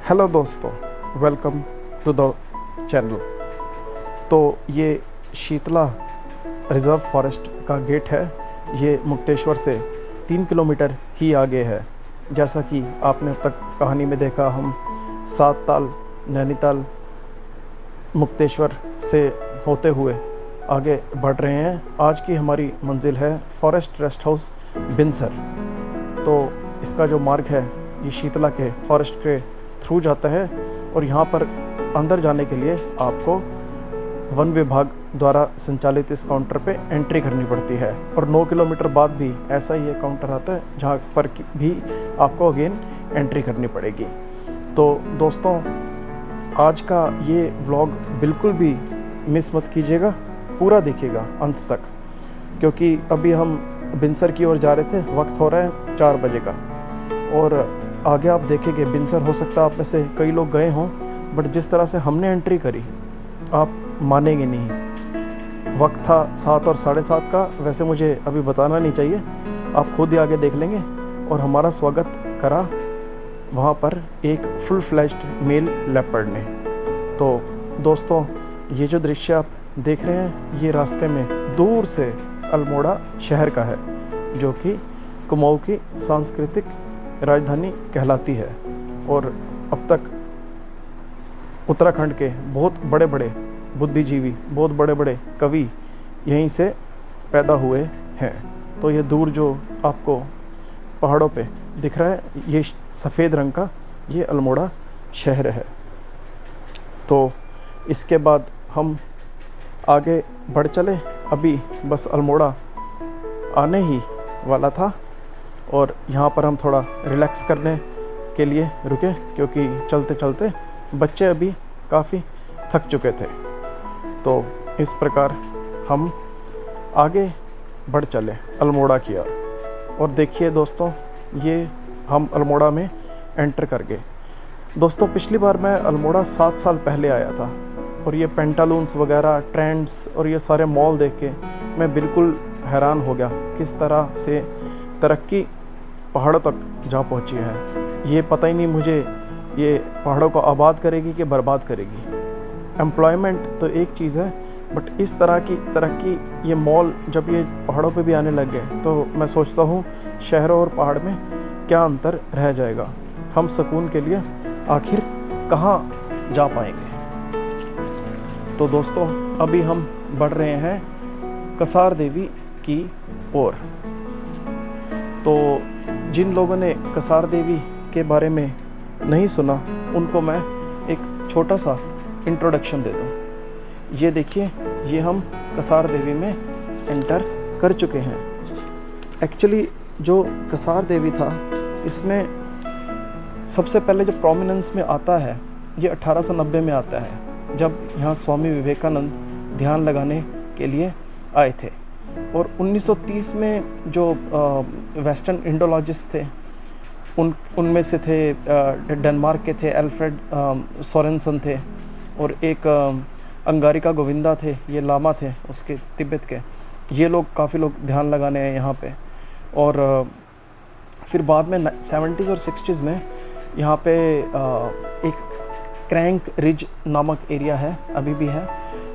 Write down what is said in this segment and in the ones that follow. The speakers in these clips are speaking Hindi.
हेलो दोस्तों, वेलकम टू द चैनल। तो ये शीतला रिज़र्व फॉरेस्ट का गेट है। ये मुक्तेश्वर से 3 किलोमीटर ही आगे है। जैसा कि आपने अब तक कहानी में देखा, हम 7 ताल, नैनीताल, मुक्तेश्वर से होते हुए आगे बढ़ रहे हैं। आज की हमारी मंजिल है फॉरेस्ट रेस्ट हाउस बिनसर। तो इसका जो मार्ग है ये शीतला के फॉरेस्ट के थ्रू जाता है और यहाँ पर अंदर जाने के लिए आपको वन विभाग द्वारा संचालित इस काउंटर पे एंट्री करनी पड़ती है। और 9 किलोमीटर बाद भी ऐसा ही एक काउंटर आता है जहाँ पर भी आपको अगेन एंट्री करनी पड़ेगी। तो दोस्तों, आज का ये व्लॉग बिल्कुल भी मिस मत कीजिएगा, पूरा देखिएगा अंत तक, क्योंकि अभी हम बिनसर की ओर जा रहे थे। वक्त हो रहा है 4 बजे का और आगे आप देखेंगे बिनसर, हो सकता है आप में से कई लोग गए हों, बट जिस तरह से हमने एंट्री करी आप मानेंगे नहीं। वक्त था 7 और 7:30 का। वैसे मुझे अभी बताना नहीं चाहिए, आप खुद ही आगे देख लेंगे। और हमारा स्वागत करा वहाँ पर एक फुल फ्लैश्ड मेल लेपर्ड ने। तो दोस्तों, ये जो दृश्य आप देख रहे हैं ये रास्ते में दूर से अल्मोड़ा शहर का है, जो कि कुमाऊं की सांस्कृतिक राजधानी कहलाती है। और अब तक उत्तराखंड के बहुत बड़े बड़े बुद्धिजीवी, बहुत बड़े बड़े कवि यहीं से पैदा हुए हैं। तो ये दूर जो आपको पहाड़ों पे दिख रहा है, ये सफ़ेद रंग का, ये अल्मोड़ा शहर है। तो इसके बाद हम आगे बढ़ चले। अभी बस अल्मोड़ा आने ही वाला था और यहाँ पर हम थोड़ा रिलैक्स करने के लिए रुके, क्योंकि चलते चलते बच्चे अभी काफ़ी थक चुके थे। तो इस प्रकार हम आगे बढ़ चले अल्मोड़ा की ओर। और देखिए दोस्तों, ये हम अल्मोड़ा में एंटर कर गए। दोस्तों, पिछली बार मैं अल्मोड़ा 7 साल पहले आया था और ये पेंटालून्स वगैरह, ट्रेंड्स और ये सारे मॉल देख के मैं बिल्कुल हैरान हो गया किस तरह से तरक्की पहाड़ों तक जा पहुंची है। ये पता ही नहीं मुझे ये पहाड़ों को आबाद करेगी कि बर्बाद करेगी। एम्प्लॉयमेंट तो एक चीज़ है, बट इस तरह की तरक्की, ये मॉल जब ये पहाड़ों पे भी आने लग गए तो मैं सोचता हूँ शहरों और पहाड़ में क्या अंतर रह जाएगा। हम सुकून के लिए आखिर कहाँ जा पाएंगे। तो दोस्तों, अभी हम बढ़ रहे हैं कसार देवी की ओर। तो जिन लोगों ने कसार देवी के बारे में नहीं सुना, उनको मैं एक छोटा सा इंट्रोडक्शन दे दूं। ये देखिए, ये हम कसार देवी में एंटर कर चुके हैं। एक्चुअली जो कसार देवी था, इसमें सबसे पहले जो प्रोमिनेंस में आता है ये 1890 में आता है, जब यहाँ स्वामी विवेकानंद ध्यान लगाने के लिए आए थे। और 1930 में जो वेस्टर्न इंडोलॉजिस्ट थे, उनमें से थे डेनमार्क के थे एल्फ्रेड सोरेनसन थे, और एक अंगारिका गोविंदा थे, ये लामा थे उसके तिब्बत के। ये लोग काफ़ी लोग ध्यान लगाने आए यहाँ पे। और फिर बाद में 70s और 60s में यहाँ पे एक क्रैंक रिज नामक एरिया है, अभी भी है,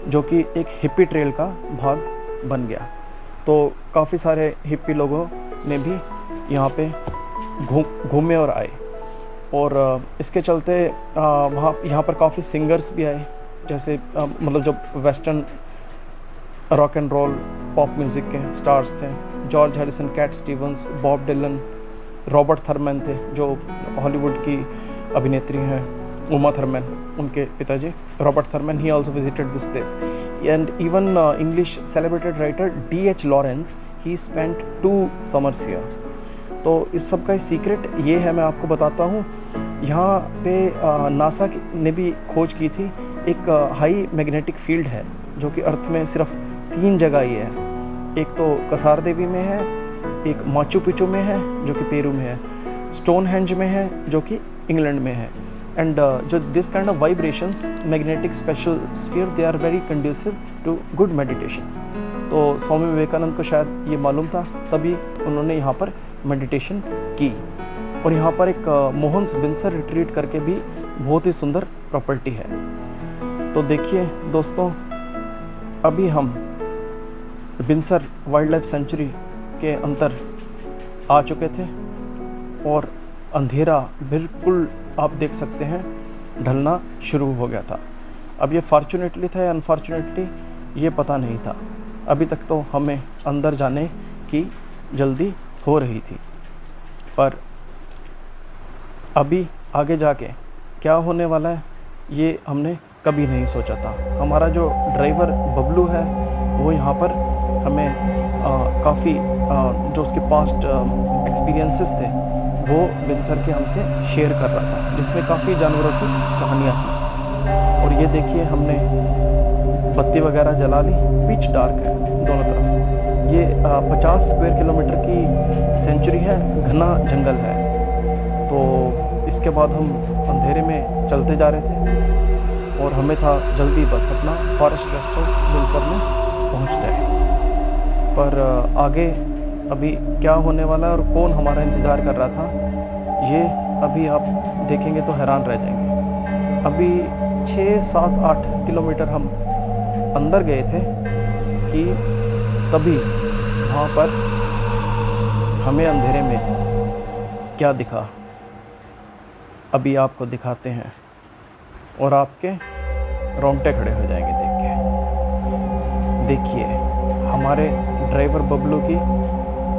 जो कि एक हिप्पी ट्रेल का भाग बन गया। तो काफ़ी सारे हिप्पी लोगों ने भी यहाँ पे घूमे और आए। और इसके चलते वहाँ यहाँ पर काफ़ी सिंगर्स भी आए, जैसे मतलब जब western rock and roll pop music के स्टार्स थे, George Harrison, Cat Stevens, Bob Dylan, Robert Thurman थे, जो हॉलीवुड की अभिनेत्री हैं, उमा थर्मन, उनके पिताजी Robert Thurman. He also visited this place. And even English celebrated writer D.H. Lawrence, he spent 2 summers here. तो इस सब का सीक्रेट ये है, मैं आपको बताता हूँ। यहाँ पे नासा ने भी खोज की थी। एक हाई मैग्नेटिक फील्ड है जो कि अर्थ में सिर्फ 3 जगह ही है। एक तो कसार देवी में है, एक माचू पिचू में है जो कि पेरू में है, स्टोनहेंज में है जो कि इंग्लैंड में है। एंड जो this kind of vibrations, magnetic special sphere, they are very conducive to good meditation. तो स्वामी विवेकानंद को शायद ये मालूम था, तभी उन्होंने यहाँ पर मेडिटेशन की। और यहाँ पर एक मोहन्स बिनसर रिट्रीट करके भी बहुत ही सुंदर प्रॉपर्टी है। तो देखिए दोस्तों, अभी हम बिनसर वाइल्ड लाइफ सेंचुरी के अंदर आ चुके थे और अंधेरा बिल्कुल आप देख सकते हैं ढलना शुरू हो गया था। अब ये फॉर्चुनेटली था या अनफॉर्चुनेटली ये पता नहीं था। अभी तक तो हमें अंदर जाने की जल्दी हो रही थी, पर अभी आगे जाके क्या होने वाला है ये हमने कभी नहीं सोचा था। हमारा जो ड्राइवर बबलू है वो यहाँ पर हमें काफ़ी जो उसके पास्ट एक्सपीरियंसेस थे वो बिनसर के हमसे शेयर कर रहा था, जिसमें काफ़ी जानवरों की कहानियाँ थी। और ये देखिए हमने बत्ती वगैरह जला ली, पिच डार्क है दोनों तरफ। ये 50 स्क्वायर किलोमीटर की सेंचुरी है, घना जंगल है। तो इसके बाद हम अंधेरे में चलते जा रहे थे और हमें था जल्दी बस अपना फॉरेस्ट रेस्ट हाउस बिलफर में पहुँचना है। पर आगे अभी क्या होने वाला है और कौन हमारा इंतज़ार कर रहा था ये अभी आप देखेंगे तो हैरान रह जाएंगे। अभी 6, 7, 8 किलोमीटर हम अंदर गए थे कि तभी वहाँ पर हमें अंधेरे में क्या दिखा, अभी आपको दिखाते हैं और आपके रोंगटे खड़े हो जाएंगे देख के। देखिए हमारे ड्राइवर बबलू की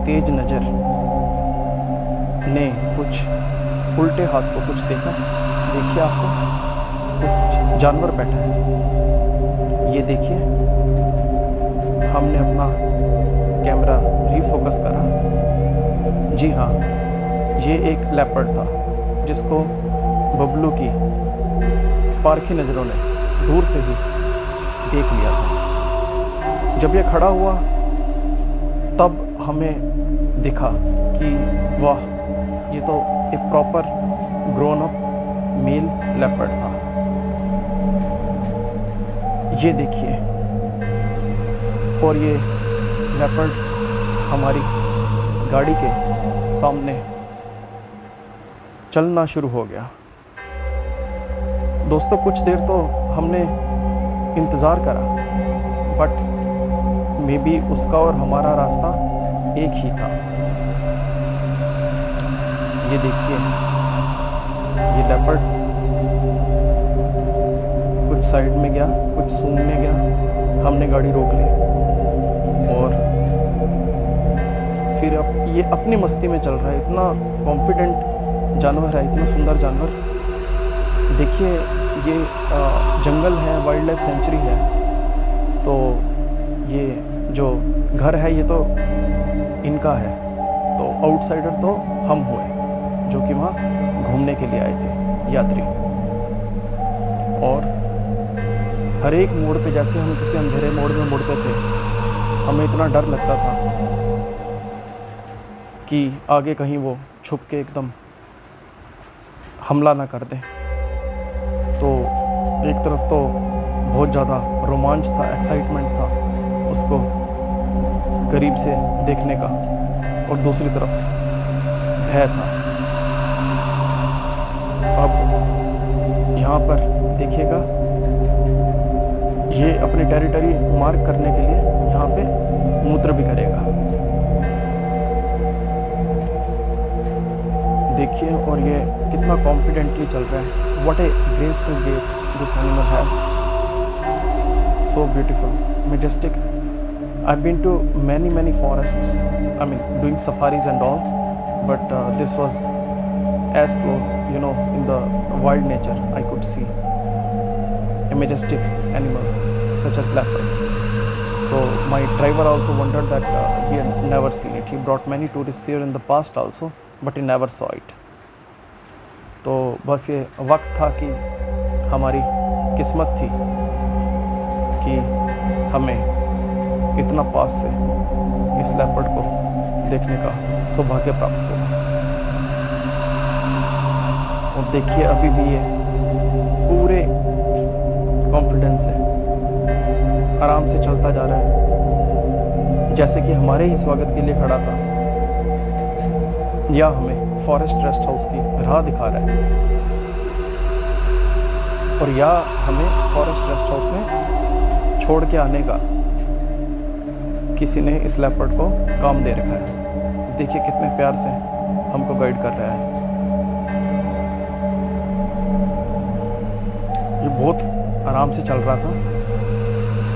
तेज नज़र ने कुछ उल्टे हाथ को कुछ देखा। देखिए आपको कुछ जानवर बैठा है, ये देखिए। हमने अपना कैमरा रीफोकस करा। जी हाँ, ये एक लेपर्ड था जिसको बबलू की पारखी नज़रों ने दूर से ही देख लिया था। जब ये खड़ा हुआ तब हमें दिखा कि वाह, ये तो एक proper grown up male leopard था। ये देखिए, और ये लेपर्ड हमारी गाड़ी के सामने चलना शुरू हो गया। दोस्तों कुछ देर तो हमने इंतज़ार करा, बट मे बी उसका और हमारा रास्ता एक ही था। ये देखिए, ये लेपर्ड कुछ साइड में गया, कुछ सूंघ में गया। हमने गाड़ी रोक ली और फिर अब ये अपनी मस्ती में चल रहा है। इतना कॉन्फिडेंट जानवर है, इतना सुंदर जानवर। देखिए ये जंगल है, वाइल्ड लाइफ सेंचुरी है, तो ये जो घर है ये तो इनका है। तो आउटसाइडर तो हम हुए जो कि वहाँ घूमने के लिए आए थे, यात्री। और हर एक मोड़ पे जैसे हम किसी अंधेरे मोड़ में मुड़ते थे, हमें इतना डर लगता था कि आगे कहीं वो छुप के एकदम हमला ना कर दे। तो एक तरफ तो बहुत ज़्यादा रोमांच था, एक्साइटमेंट था उसको करीब से देखने का, और दूसरी तरफ भय था। अब यहाँ पर देखिएगा, ये अपनी टेरिटरी मार्क करने के लिए यहाँ पे मूत्र भी करेगा। देखिए, और ये कितना कॉन्फिडेंटली चल रहा है। What A graceful get this animal has, so beautiful, majestic. I've been to many forests, I mean doing safaris and all, but this was as close, you know, in the wild nature I could see a majestic animal such as leopard. So my driver also wondered that he had never seen it. He brought many tourists here in the past also, but he never saw it. तो बस ये वक्त था कि हमारी किस्मत थी कि हमें इतना पास से इस लेपर्ड को देखने का सौभाग्य प्राप्त हुआ। और देखिए अभी भी ये पूरे कॉन्फिडेंस से आराम से चलता जा रहा है, जैसे कि हमारे ही स्वागत के लिए खड़ा था या हमें फॉरेस्ट रेस्ट हाउस की राह दिखा रहा है, और या हमें फॉरेस्ट रेस्ट हाउस में छोड़ के आने का किसी ने इस लेपर्ड को काम दे रखा है। देखिए कितने प्यार से हमको गाइड कर रहा है। ये बहुत आराम से चल रहा था।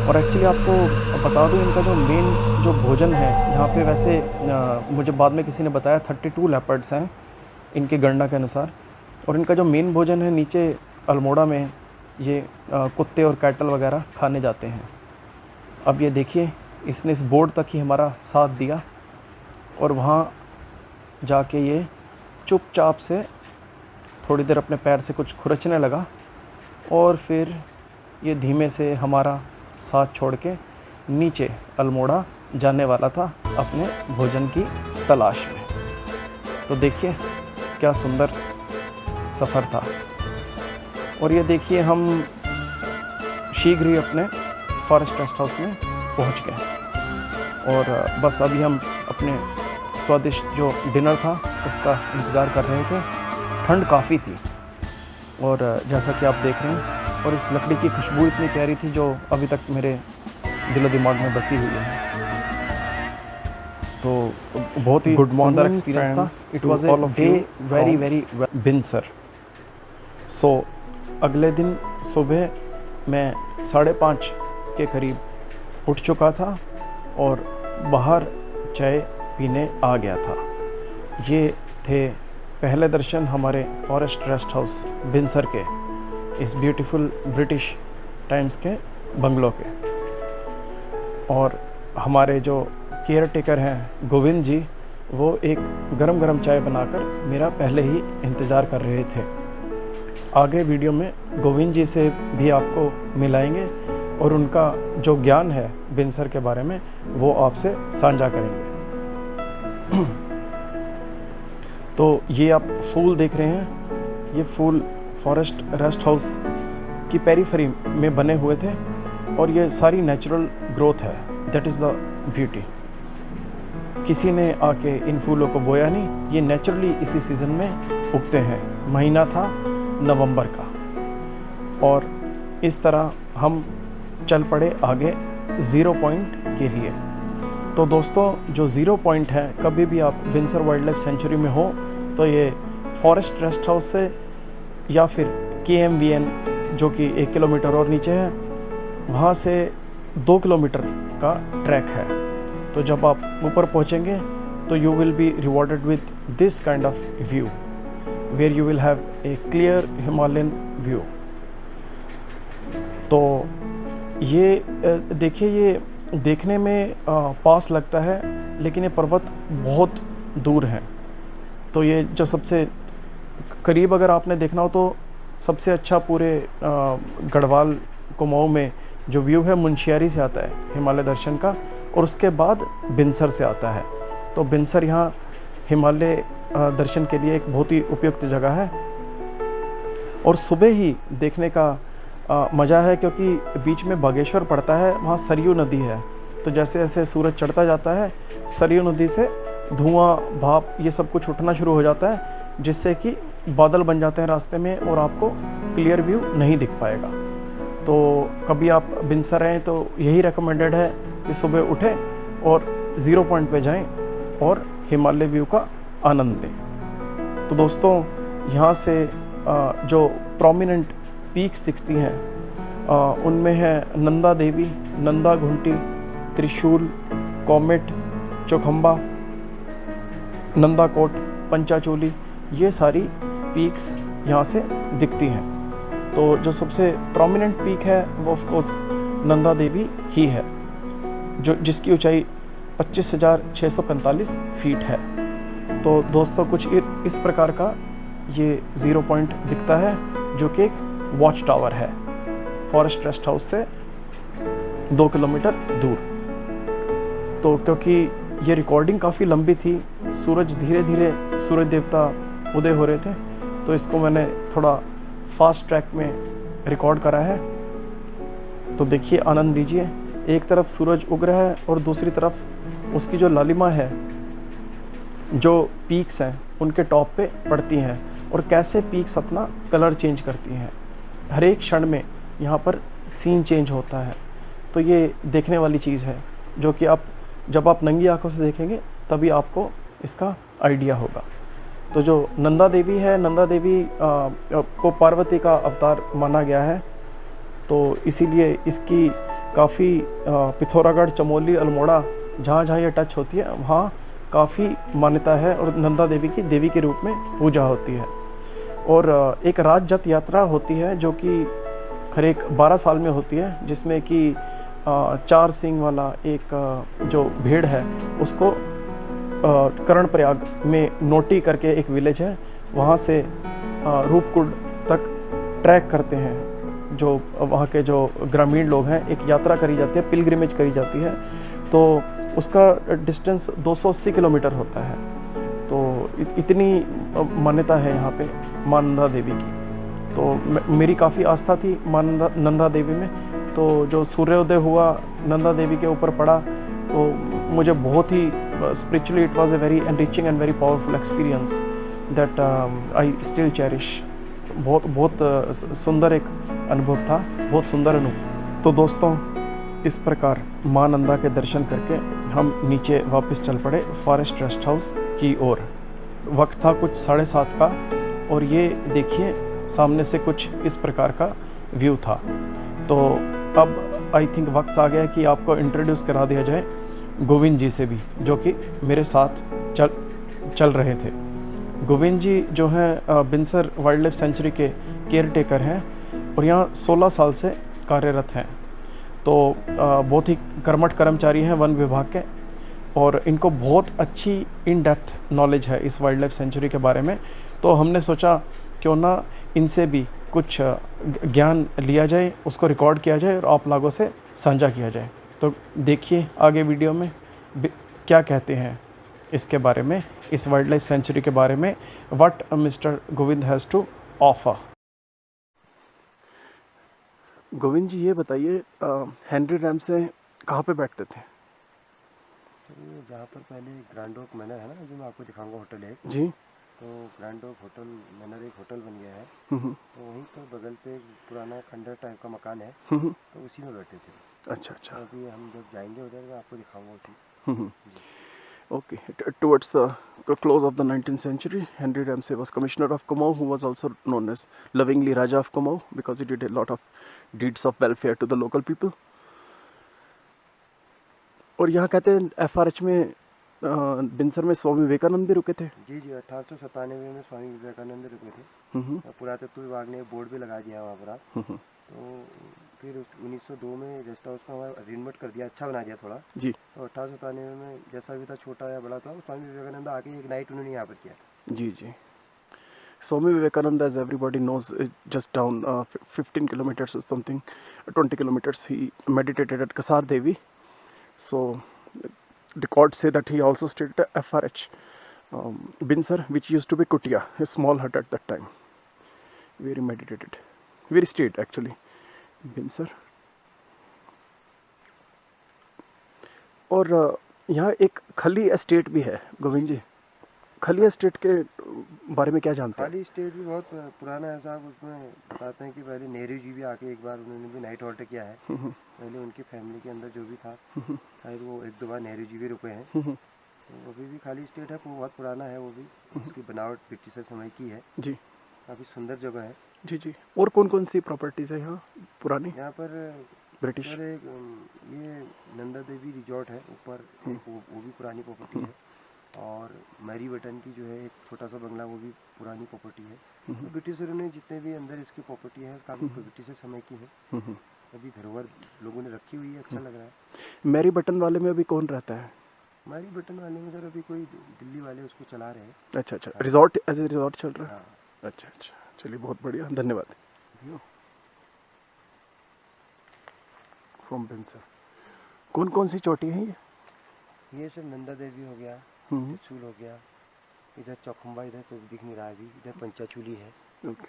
और एक्चुअली आपको बता दूं, इनका जो मेन जो भोजन है यहाँ पे, वैसे मुझे बाद में किसी ने बताया 32 लेपर्ड्स हैं इनकी गणना के अनुसार, और इनका जो मेन भोजन है नीचे अल्मोड़ा में ये कुत्ते और कैटल वगैरह खाने जाते हैं। अब ये देखिए, इसने इस बोर्ड तक ही हमारा साथ दिया और वहाँ जाके ये चुपचाप से थोड़ी देर अपने पैर से कुछ खुरचने लगा, और फिर ये धीमे से हमारा साथ छोड़ के नीचे अल्मोड़ा जाने वाला था अपने भोजन की तलाश में। तो देखिए क्या सुंदर सफ़र था। और ये देखिए हम शीघ्र ही अपने फॉरेस्ट रेस्ट हाउस में पहुंच गए, और बस अभी हम अपने स्वादिष्ट जो डिनर था उसका इंतज़ार कर रहे थे। ठंड काफ़ी थी, और जैसा कि आप देख रहे हैं, और इस लकड़ी की खुशबू इतनी प्यारी थी जो अभी तक मेरे दिलो दिमाग में बसी हुई है। तो बहुत ही सुंदर एक्सपीरियंस था। It was a day very very Binsar. So अगले दिन सुबह मैं 5:30 के करीब उठ चुका था और बाहर चाय पीने आ गया था। ये थे पहले दर्शन हमारे फॉरेस्ट रेस्ट हाउस बिनसर के, इस ब्यूटीफुल ब्रिटिश टाइम्स के बंगलों के। और हमारे जो केयर टेकर हैं गोविंद जी, वो एक गरम गरम चाय बनाकर मेरा पहले ही इंतज़ार कर रहे थे। आगे वीडियो में गोविंद जी से भी आपको मिलाएंगे और उनका जो ज्ञान है बिनसर के बारे में वो आपसे साझा करेंगे। तो ये आप फूल देख रहे हैं, ये फूल फॉरेस्ट रेस्ट हाउस की पेरीफेरी में बने हुए थे, और ये सारी नेचुरल ग्रोथ है। That is the beauty. किसी ने आके इन फूलों को बोया नहीं, ये नेचुरली इसी सीज़न में उगते हैं। महीना था नवंबर का, और इस तरह हम चल पड़े आगे ज़ीरो पॉइंट के लिए। तो दोस्तों, जो ज़ीरो पॉइंट है, कभी भी आप बिनसर वाइल्ड लाइफ सेंचुरी में हो तो ये फॉरेस्ट रेस्ट हाउस से या फिर KMVN जो कि 1 किलोमीटर और नीचे है, वहाँ से 2 किलोमीटर का ट्रैक है। तो जब आप ऊपर पहुँचेंगे तो you will be rewarded with this kind of view, where you will have a clear Himalayan view. तो ये देखिए, ये देखने में पास लगता है, लेकिन ये पर्वत बहुत दूर हैं। तो ये जो सबसे करीब अगर आपने देखना हो तो सबसे अच्छा पूरे गढ़वाल कुमाऊं में जो व्यू है मुंशियारी से आता है हिमालय दर्शन का, और उसके बाद बिनसर से आता है। तो बिनसर यहाँ हिमालय दर्शन के लिए एक बहुत ही उपयुक्त जगह है, और सुबह ही देखने का मज़ा है, क्योंकि बीच में बागेश्वर पड़ता है, वहाँ सरयू नदी है। तो जैसे जैसे सूरज चढ़ता जाता है, सरयू नदी से धुआं, भाप, ये सब कुछ उठना शुरू हो जाता है, जिससे कि बादल बन जाते हैं रास्ते में और आपको क्लियर व्यू नहीं दिख पाएगा। तो कभी आप बिनसर रहें तो यही रिकमेंडेड है कि सुबह उठें और ज़ीरो पॉइंट पे जाएं और हिमालय व्यू का आनंद लें। तो दोस्तों, यहाँ से जो प्रोमिनेंट पीक्स दिखती हैं उनमें है नंदा देवी, नंदा घुंटी, त्रिशूल, कॉमेट, चौखंबा, नंदाकोट, पंचाचूली, ये सारी पीक्स यहाँ से दिखती हैं। तो जो सबसे प्रोमिनेंट पीक है वो ऑफ कोर्स नंदा देवी ही है, जो जिसकी ऊंचाई 25,645 फीट है। तो दोस्तों, कुछ इस प्रकार का ये ज़ीरो पॉइंट दिखता है, जो कि एक वॉच टावर है फॉरेस्ट रेस्ट हाउस से 2 किलोमीटर दूर। तो क्योंकि ये रिकॉर्डिंग काफ़ी लंबी थी, सूरज धीरे धीरे, सूरज देवता उदय हो रहे थे, तो इसको मैंने थोड़ा फास्ट ट्रैक में रिकॉर्ड करा है। तो देखिए, आनंद लीजिए। एक तरफ सूरज उग रहा है और दूसरी तरफ उसकी जो लालिमा है, जो पीक्स हैं उनके टॉप पे पड़ती हैं और कैसे पीक्स अपना कलर चेंज करती हैं। हर एक क्षण में यहाँ पर सीन चेंज होता है। तो ये देखने वाली चीज़ है जो कि जब आप नंगी आंखों से देखेंगे तभी आपको इसका आइडिया होगा। तो जो नंदा देवी है, नंदा देवी को पार्वती का अवतार माना गया है, तो इसीलिए इसकी काफ़ी पिथौरागढ़, चमोली, अल्मोड़ा जहाँ जहाँ ये टच होती है वहाँ काफ़ी मान्यता है और नंदा देवी की देवी के रूप में पूजा होती है। और एक राजजत यात्रा होती है जो कि हर एक 12 साल में होती है, जिसमें कि 4 सींग वाला एक जो भेड़ है उसको कर्णप्रयाग में नोटी करके एक विलेज है, वहाँ से रूपकुंड तक ट्रैक करते हैं। जो वहाँ के जो ग्रामीण लोग हैं, एक यात्रा करी जाती है, पिलग्रिमेज करी जाती है। तो उसका डिस्टेंस 280 किलोमीटर होता है। तो इतनी मान्यता है यहाँ पे माँ नंदा देवी की। तो मेरी काफ़ी आस्था थी माँ नंदा देवी में। तो जो सूर्योदय हुआ नंदा देवी के ऊपर पड़ा तो मुझे बहुत ही spiritually it was a very enriching and very powerful experience that I still cherish. बहुत सुंदर एक अनुभव था, बहुत सुंदर अनुभव। तो दोस्तों, इस प्रकार माँ नंदा के दर्शन करके हम नीचे वापस चल पड़े फॉरेस्ट रेस्ट हाउस की ओर। वक्त था कुछ 7:30 का और ये देखिए सामने से कुछ इस प्रकार का व्यू था। तो अब आई थिंक वक्त आ गया कि आपको इंट्रोड्यूस करा दिया जाए गोविंद जी से भी, जो कि मेरे साथ चल रहे थे। गोविंद जी जो हैं बिनसर वाइल्ड लाइफ सेंचुरी के केयर टेकर हैं और यहाँ 16 साल से कार्यरत हैं। तो बहुत ही कर्मठ कर्मचारी हैं वन विभाग के और इनको बहुत अच्छी इन डेप्थ नॉलेज है इस वाइल्ड लाइफ सेंचुरी के बारे में। तो हमने सोचा क्यों ना इनसे भी कुछ ज्ञान लिया जाए, उसको रिकॉर्ड किया जाए और आप लोगों से साझा किया जाए। तो देखिए आगे वीडियो में क्या कहते हैं इसके बारे में, इस वाइल्ड लाइफ सेंचुरी के बारे में, what mister Govind has to offer. Govind ji ये बताइए, हेनरी डैम से कहाँ पे बैठते थे? तो जहाँ पर पहले ग्रैंड ओक मैनर है ना, जो मैं आपको दिखाऊंगा होटल है जी। तो ग्रैंड ओक होटल मैनर एक होटल बन गया है। तो वहीं पर बगल पे एक पुराना खंडर टाइप का मकान है, तो उसी में बैठे थे। अच्छा अच्छा। तो अभी हम जब जाएंगे उधर मैं आपको दिखाऊंगा उसी। Okay, towards the close of the 19th century, Henry Ramsay was commissioner of Kumaon, who was also known as lovingly Raja of Kumaon because he did a lot of deeds of welfare to the local people. और यहाँ कहते हैं FRH में बिनसर में स्वामी विवेकानंद भी रुके थे। जी जी, 1897 में स्वामी विवेकानंद रुके थे। पुरातत्व विभाग ने बोर्ड भी लगा दिया वहाँ पर आप। तो फिर 1902 में रेस्ट हाउस को हमारा रिनोवेट कर दिया, अच्छा बना दिया थोड़ा जी। तो 1897 में जैसा भी था, छोटा या बड़ा था, स्वामी विवेकानंद आके एक नाइट उन्होंने यहाँ पर किया। जी जी। Swami Vivekananda, as everybody knows, just down 15 kilometers or something, 20 kilometers, he meditated at Kasar Devi. So records say that he also stayed at FRH Binsar, which used to be Kutia, a small hut at that time, where he meditated, where he stayed actually, Binsar. और यहाँ एक खली एस्टेट भी है गोविंद जी। खली एस्टेट के बारे में क्या जानते हैं? खाली स्टेट भी बहुत पुराना है साहब। उसमें बताते हैं कि पहले नेहरू जी भी आके एक बार उन्होंने भी नाइट हॉल्ट किया है। पहले उनकी फैमिली के अंदर जो भी था, शायद वो 1-2 बार नेहरू जी भी रुके हैं। तो अभी भी खाली स्टेट है, वो बहुत पुराना है। वो भी उसकी बनावट ब्रिटिश समय की है जी। काफ़ी सुंदर जगह है जी जी। और कौन कौन सी प्रॉपर्टीज़ है यहाँ पुरानी? यहाँ पर ब्रिटिश ये नंदा देवी रिजॉर्ट है ऊपर, वो भी पुरानी प्रॉपर्टी है। और मैरी बटन की जो है एक छोटा सा बंगला, वो भी पुरानी प्रॉपर्टी है। तो ब्रिटिशरों ने जितने भी अंदर इसकी प्रॉपर्टी है काफ़ी ब्रिटिश समय की है। अभी धरोहर लोगों ने रखी हुई है, अच्छा लग रहा है। मैरी बटन वाले में अभी कौन रहता है? मैरी बटन वाले में सर अभी कोई दिल्ली वाले उसको चला रहे हैं। अच्छा अच्छा, रिजॉर्ट एज ए रिजॉर्ट चल रहा है। अच्छा अच्छा, चलिए बहुत बढ़िया, धन्यवाद। फ्रॉम बिनसर कौन कौन सी चोटी है ये सब नंदा देवी हो गया, त्रिशूल हो गया, इधर चौखंबा, इधर तो दिख नहीं रहा अभी, इधर पंचाचूली है। Okay,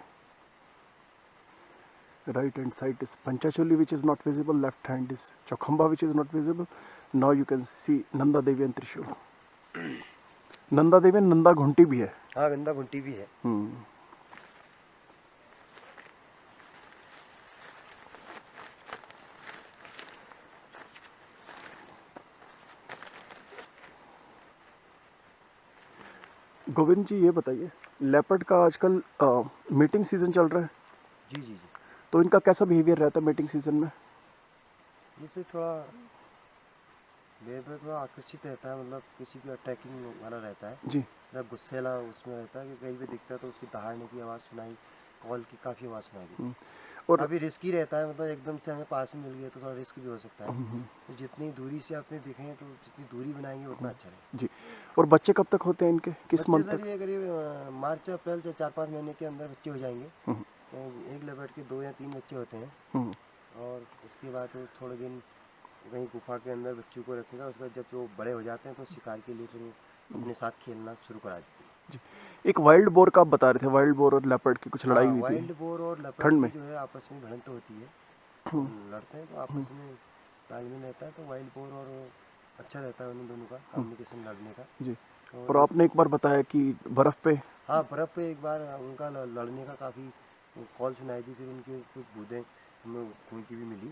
right hand side is Panchachuli, which is not visible. Left hand is Chokhamba, which is not visible. Now you can see Nanda Devi and Trishul. Nanda Devi Nanda Ghunti भी है। हाँ, गंदा घुंटी भी है। गोविंद जी ये बताइए, लेपर्ड का आजकल मीटिंग सीजन चल रहा है, जी जी जी। तो इनका कैसा बिहेवियर रहता है मीटिंग सीजन में? इससे थोड़ा बिहेवियर थोड़ा आकर्षित रहता है, मतलब किसी भी अटैकिंग वाला रहता है, जी। मतलब गुस्सेला उसमें रहता है कि कहीं भी दिखता है तो उसकी दहाड़ने की आवाज़ सुनाई, कॉल की काफ़ी आवाज़ सुनाई देती है। और काफ़ी रिस्की रहता है, मतलब एकदम से हमें पास में मिल गया तो थोड़ा रिस्क भी हो सकता है। तो जितनी दूरी से आपने दिखें तो जितनी दूरी बनाएंगे उतना अच्छा रहेगा। जी। और बच्चे कब तक होते हैं इनके, किस बच्चे मंथ सर तक? ये करीब मार्च अप्रैल से 4-5 महीने के अंदर बच्चे हो जाएंगे। एक लेपर्ड के 2 या 3 बच्चे होते हैं, और उसके बाद वो थोड़े दिन कहीं गुफा के अंदर बच्चों को रखेगा। उसके बाद जब वो बड़े हो जाते हैं तो शिकार के लिए फिर वो अपने साथ खेलना शुरू करा देते हैं। जी। एक वाइल्ड बोर का आप बता रहे थे, वाइल्ड बोर और लेपर्ड की कुछ लड़ाई हाँ, हुई थी वाइल्ड बोर और लेपर्ड ठंड की में। जो है आपस में भिड़ंत होती है, तो लड़ते हैं तो आपस में तालमेल रहता है, तो वाइल्ड बोर और अच्छा रहता है उन दोनों का कम्युनिकेशन लड़ने का। जी। और और आपने एक बार बताया कि बर्फ़ पे। हाँ, बर्फ़ पे एक बार उनका लड़ने का काफ़ी कॉल सुनाई दी, फिर उनकी कुछ बूंदें हमें खून की भी मिली,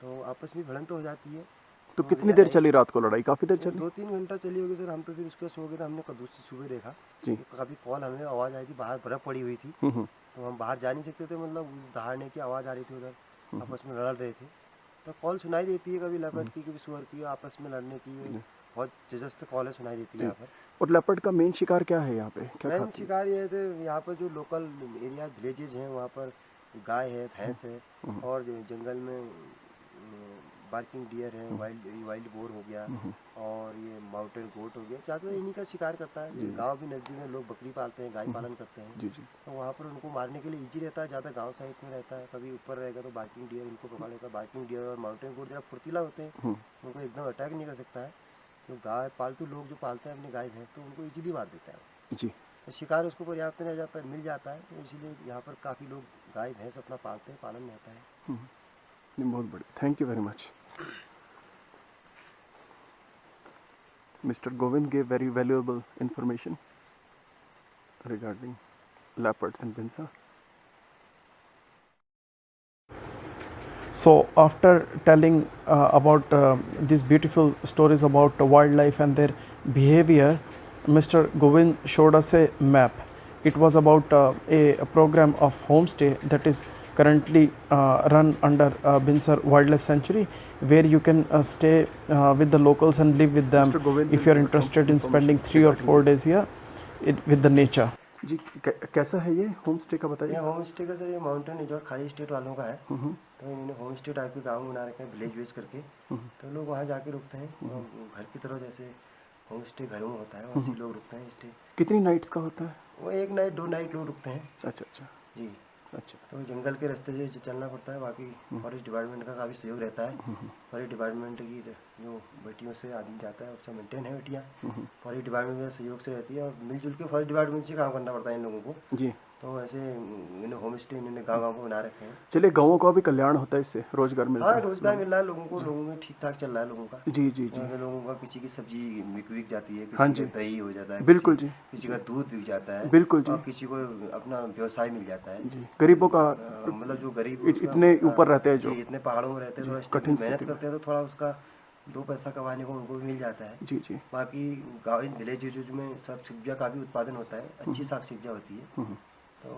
तो आपस में भिड़ंत हो जाती है। तो तो कितनी देर चली रात को लड़ाई? काफ़ी देर चली? 2-3 घंटा चली होगी सर। हम तो फिर उसके सो गए थे। हमने दूसरी सुबह देखा जी। कि काफ़ी कॉल, हमें आवाज़ आई थी, बाहर बर्फ़ पड़ी हुई थी, तो हम बाहर जा नहीं सकते थे, मतलब दहाड़ने की आवाज़ आ रही थी उधर, आपस में लड़ रहे थे। तो कॉल सुनाई देती है कभी लेपर्ड की, कभी सुअर की, आपस में लड़ने की बहुत जबरदस्त कॉलें सुनाई देती है जी। यहाँ पर। और लेपर्ड का मेन शिकार क्या है यहाँ पे, क्या मेन खाती है? शिकार ये थे यहाँ पर जो लोकल एरिया विलेजेज हैं वहाँ पर गाय है, भैंस है, और जो जंगल में बार्किंग डियर है, वाइल्ड बोर हो गया, और ये माउंटेन गोट हो गया, ज़्यादातर इन्हीं का शिकार करता है। गांव भी नज़दीक है, लोग बकरी पालते हैं, गाय पालन करते हैं, जी जी। तो वहाँ पर उनको मारने के लिए इजी रहता है, ज़्यादा गांव साइड में रहता है। कभी ऊपर रहेगा तो बार्किंग डियर उनको पकड़ लेगा। बार्किंग डियर और माउंटेन गोट ज़रा फुर्तीला होते हैं, उनको एकदम अटैक नहीं कर सकता है। तो गाय पालतू लोग जो पालते हैं अपनी गाय भैंस, तो उनको इजीली मार देता है। जी। तो शिकार उसको पर्याप्त मिल जाता है, तो इसीलिए यहाँ पर काफ़ी लोग गाय भैंस अपना पालते हैं, पालन रहता है। बहुत बढ़िया, thank you very much. Mr. Govind gave very valuable information regarding leopards and Binsa. So after telling about these beautiful stories about wildlife and their behavior, Mr. Govind showed us a map. It was about a program of homestay that is currently run under Binsar Wildlife Sanctuary, where you can stay with the locals and live with them if you are interested in spending 3 or 4 days here with the nature. जी, कैसा है ये होम स्टे का बताइए? ये होम स्टे का सर, ये माउंटेन रिजॉर्ट खाली स्टेट वालों का है, तो इन्होंने होम स्टे टाइप के गाँव बना रखे हैं, विलेज वेज करके, तो लोग वहाँ जाके रुकते हैं। घर की तरह जैसे होम स्टे घरों में होता है वैसे लोग रुकते हैं स्टे। कितनी नाइट्स का होता है? वो 1 नाइट 2 नाइट लोग रुकते हैं। अच्छा अच्छा जी। अच्छा। तो जंगल के रास्ते से चलना पड़ता है, बाकी फॉरेस्ट डिपार्टमेंट का काफ़ी सहयोग रहता है। फॉरेस्ट डिपार्टमेंट की जो बेटियों से आदमी जाता है, अच्छा मेंटेन है बेटियाँ, फॉरेस्ट डिपार्टमेंट में सहयोग से रहती है, और मिलजुल के फॉरेस्ट डिपार्टमेंट से काम करना पड़ता है इन लोगों को। जी। तो ऐसे इन्होंने होम स्टे इन्होंने गाँव को बना रखे हैं। चलिए, गाँवों का भी कल्याण होता है, इससे रोजगार मिलता है। हाँ, रोजगार मिल रहा है लोगों को, लोगों में ठीक ठाक चल रहा है लोगों का। जी जी जी। लोगों का किसी की सब्जी बिक जाती है, हाँ किसी जी, का दही हो जाता है, बिल्कुल जी, किसी का दूध बिक जाता है, बिल्कुल जी, और किसी को अपना व्यवसाय मिल जाता है जी। गरीबों का मतलब जो गरीब इतने ऊपर रहते हैं, जो इतने पहाड़ों में रहते हैं, थोड़ा कठिन मेहनत स्थिति में। करते हैं, तो थोड़ा उसका 2 पैसा कमाने को उनको भी मिल जाता है। जी जी। बाकी गाँव विलेज में सब सब्जियाँ का भी उत्पादन होता है, अच्छी साग सब्जियाँ होती है। तो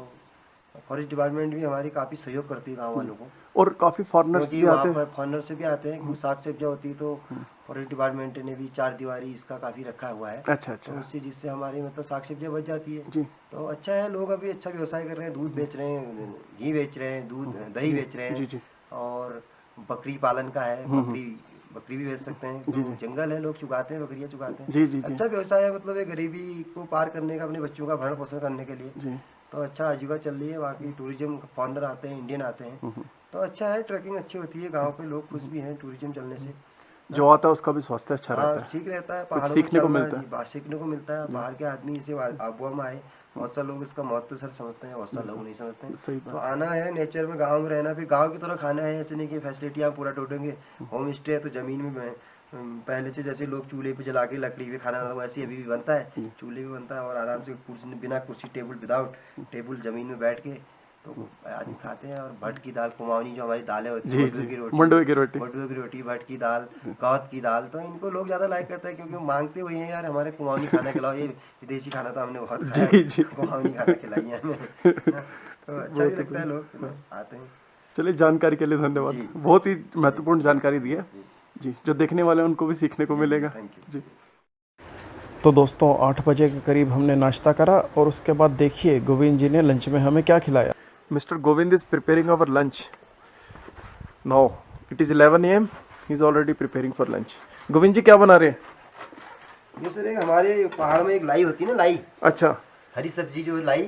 फॉरेस्ट डिपार्टमेंट भी हमारी काफ़ी सहयोग करती है गाँव वालों को, और काफ़ी फॉरेनर्स क्योंकि भी वहाँ आते पर हैं। फॉरेनर से भी आते हैं। कुछ साग सब्जियाँ होती है तो फॉरेस्ट डिपार्टमेंट ने भी 4 दीवारी इसका काफ़ी रखा हुआ है। अच्छा तो अच्छा उससे जिससे हमारी मतलब साग सब्जियाँ बच जाती है। जी। तो अच्छा है, लोग अभी अच्छा व्यवसाय कर रहे हैं, दूध बेच रहे हैं, घी बेच रहे हैं, दूध दही बेच रहे जी हैं, जी और बकरी पालन का है, बकरी भी बेच सकते हैं। जी तो जी जंगल है, लोग चुगाते हैं, बकरियाँ चुगाते हैं। जी जी जी अच्छा व्यवसाय है, मतलब ये गरीबी को पार करने का, अपने बच्चों का भरण पोषण करने के लिए जी। तो अच्छा आजीविका चल रही है। बाकी टूरिज्म फॉरेनर आते हैं, इंडियन आते हैं, तो अच्छा है, ट्रैकिंग अच्छी होती है, गाँव पे लोग खुश भी हैं टूरिज्म चलने से। जो आता है उसका भी स्वास्थ्य अच्छा हाँ, रहता है, ठीक रहता है, कुछ पहाड़ों में सीखने को चलना मिलता जी, है। बात सीखने को मिलता है। बाहर के आदमी इसे आबुआ में आए, बहुत सारे लोग इसका महत्व सर समझते हैं, बहुत सारे लोग नहीं समझते हैं। सही तो बात। आना है नेचर में, गाँव में रहना, फिर गाँव की तरह खाना है, ऐसे नहीं कि फैसिलिटियाँ पूरा ढूंढेंगे। होम स्टे है तो ज़मीन में पहले से जैसे लोग चूल्हे पे जला के लकड़ी पे खाना बनाता वैसे अभी भी बनता है, चूल्हे पे बनता है और आराम से कुर्सी बिना कुर्सी टेबल विदाउट टेबल जमीन में बैठ के तो आदमी खाते हैं। और भट की दाल, कुमाऊनी जो हमारी दालें होती है, मंडुए की रोटी, मंडुए की रोटी, भट की दाल, गौत की दाल, तो इनको लोग ज़्यादा लाइक करते हैं क्योंकि मांगते वही हैं यार हमारे कुमाऊनी खाना खिलाओ। ये विदेशी खाना तो हमने बहुत खाया है, कुमाऊनी खाना खिलाइए हमें। तो अच्छा भी लगता है, लोग आते हैं। चलिए, जानकारी के लिए धन्यवाद, बहुत ही महत्वपूर्ण जानकारी दी है जी, जो देखने वाले हैं उनको भी सीखने को मिलेगा जी। तो दोस्तों 8 बजे के करीब हमने नाश्ता करा और उसके बाद देखिए गोविंद जी ने लंच में हमें क्या खिलाया। Mister Govind is preparing our lunch now, it is 11 AM, he is already preparing for lunch. Govind ji क्या बना रहे हैं? ये सर एक हमारे पहाड़ में एक लाई होती है ना, लाई, अच्छा, हरी सब्जी जो लाई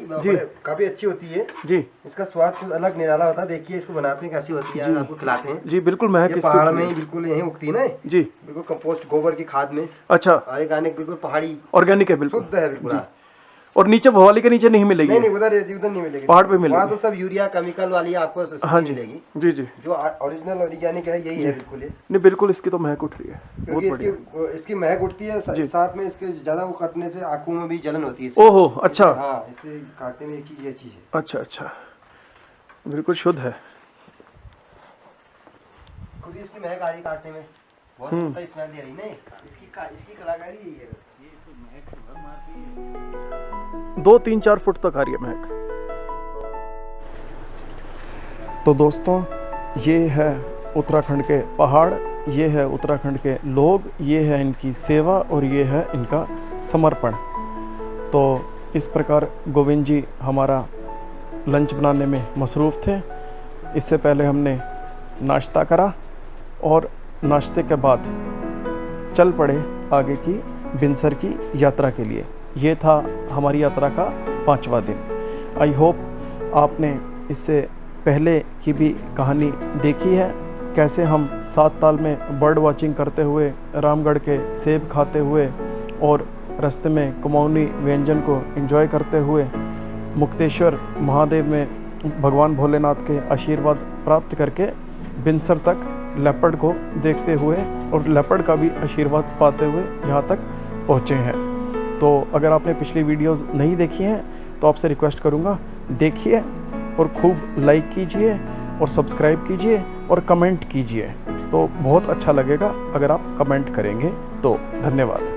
काफी अच्छी होती है जी, इसका स्वाद कुछ अलग निराला होता है। देखिए इसको बनाते हैं कैसी होती है, आपको खिलाते हैं जी। बिल्कुल, महक ये पहाड़ में बिल्कुल यहीं उगती है ना जी, बिल्कुल कंपोस्ट गोबर की खाद में। अच्छा, और एक आने बिल्कुल पहाड़ी ऑर्गेनिक है, बिल्कुल शुद्ध है बिल्कुल। और नीचे भवाली के नीचे नहीं मिलेगी? नहीं, उधर नहीं मिलेगी, पहाड़ पे मिलेगी। वहाँ तो सब यूरिया केमिकल वाली आपको हाँ जी मिलेगी जी जी। जो ओरिजिनल ऑर्गेनिक है यही है बिल्कुल। ये नहीं, बिल्कुल इसकी तो महक उठ रही है, क्योंकि इसकी महक उठती है, साथ में इसके ज्यादा वो काटने से आंखों में भी जलन होती है। ओहो, अच्छा, हाँ, इससे काटने में एक चीज ये चीज है। अच्छा अच्छा, बिल्कुल शुद्ध है। खुद ही इसकी महक आ रही काटने में, बहुत अच्छा स्मेल दे रही नहीं, इसकी कलाकारी यही है। 2, 3, 4 फुट तक आ रही है महक। तो दोस्तों ये है उत्तराखंड के पहाड़, ये है उत्तराखंड के लोग, ये है इनकी सेवा और ये है इनका समर्पण। तो इस प्रकार गोविंद जी हमारा लंच बनाने में मसरूफ़ थे। इससे पहले हमने नाश्ता करा और नाश्ते के बाद चल पड़े आगे की बिनसर की यात्रा के लिए। ये था हमारी यात्रा का 5वां दिन। आई होप आपने इससे पहले की भी कहानी देखी है, कैसे हम 7 ताल में बर्ड वाचिंग करते हुए, रामगढ़ के सेब खाते हुए और रास्ते में कुमाऊनी व्यंजन को एंजॉय करते हुए मुक्तेश्वर महादेव में भगवान भोलेनाथ के आशीर्वाद प्राप्त करके बिनसर तक लेपर्ड को देखते हुए और लेपर्ड का भी आशीर्वाद पाते हुए यहाँ तक पहुँचे हैं। तो अगर आपने पिछली वीडियोस नहीं देखी हैं तो आपसे रिक्वेस्ट करूँगा, देखिए और खूब लाइक कीजिए और सब्सक्राइब कीजिए और कमेंट कीजिए। तो बहुत अच्छा लगेगा अगर आप कमेंट करेंगे तो। धन्यवाद।